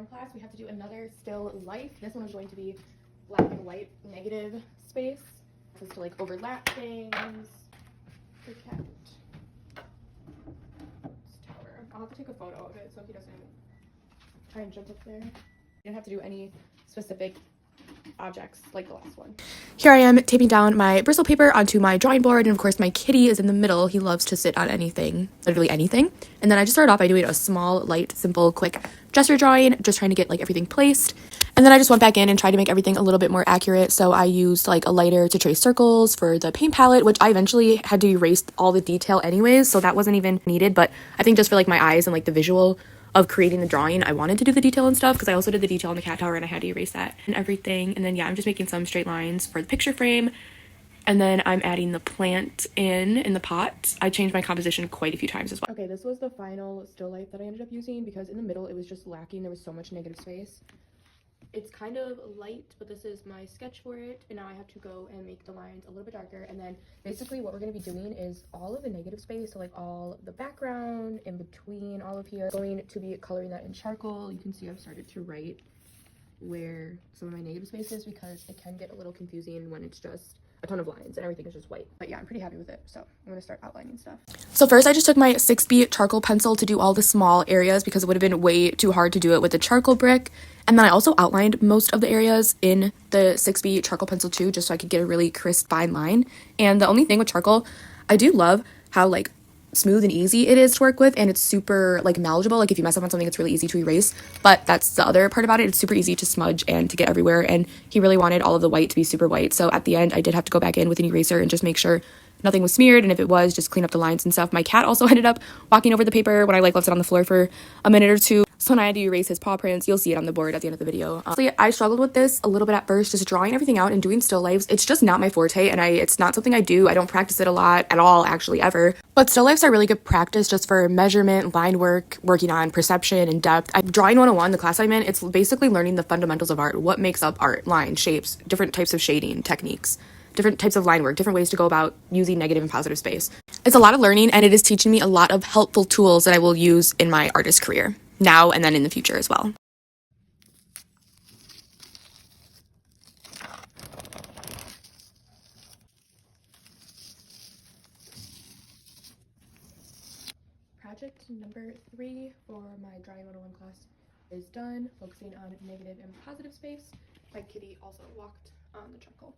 101 class, we have to do another still life. This one is going to be black and white negative space. This is to like overlap things, protect. I'll have to take a photo of it so he doesn't try and jump up there. You don't have to do any specific objects like the last one. Here I am taping down my Bristol paper onto my drawing board, and of course my kitty is in the middle. He loves to sit on anything, literally anything. And then I just started off by doing a small, light, simple, quick gesture drawing, just trying to get like everything placed. And then I just went back in and tried to make everything a little bit more accurate. So I used like a lighter to trace circles for the paint palette, which I eventually had to erase all the detail anyways, so that wasn't even needed. But I think just for like my eyes and like the visual of creating the drawing, I wanted to do the detail and stuff because I also did the detail on the cat tower and I had to erase that and everything. And then yeah, I'm just making some straight lines for the picture frame. And then I'm adding the plant in the pot. I changed my composition quite a few times as well. Okay, this was the final still life that I ended up using because in the middle it was just lacking. There was so much negative space. It's kind of light, but this is my sketch for it, and now I have to go and make the lines a little bit darker. And then basically what we're going to be doing is all of the negative space, so like all the background in between all of here, going to be coloring that in charcoal. You can see I've started to write where some of my negative space is because it can get a little confusing when it's just a ton of lines and everything is just white. But yeah, I'm pretty happy with it, so I'm gonna start outlining stuff. So first I just took my 6B charcoal pencil to do all the small areas because it would have been way too hard to do it with the charcoal brick. And then I also outlined most of the areas in the 6B charcoal pencil too, just so I could get a really crisp fine line. And the only thing with charcoal, I do love how like smooth and easy it is to work with, and it's super like manageable. Like if you mess up on something, it's really easy to erase. But that's the other part about it, it's super easy to smudge and to get everywhere, and he really wanted all of the white to be super white. So at the end I did have to go back in with an eraser and just make sure nothing was smeared, and if it was, just clean up the lines and stuff. My cat also ended up walking over the paper when I like left it on the floor for a minute or two, so when I had to erase his paw prints, you'll see it on the board at the end of the video. Honestly, I struggled with this a little bit at first, just drawing everything out and doing still lifes. It's just not my forte, and it's not something I do. I don't practice it a lot at all, actually, ever. But still lifes are really good practice just for measurement, line work, working on perception and depth. Drawing 101, the class I'm in, it's basically learning the fundamentals of art. What makes up art? Lines, shapes, different types of shading techniques, different types of line work, different ways to go about using negative and positive space. It's a lot of learning, and it is teaching me a lot of helpful tools that I will use in my artist career, now and then in the future as well. Project number 3 for my Drawing 101 class is done, focusing on negative and positive space. My kitty also walked on the charcoal.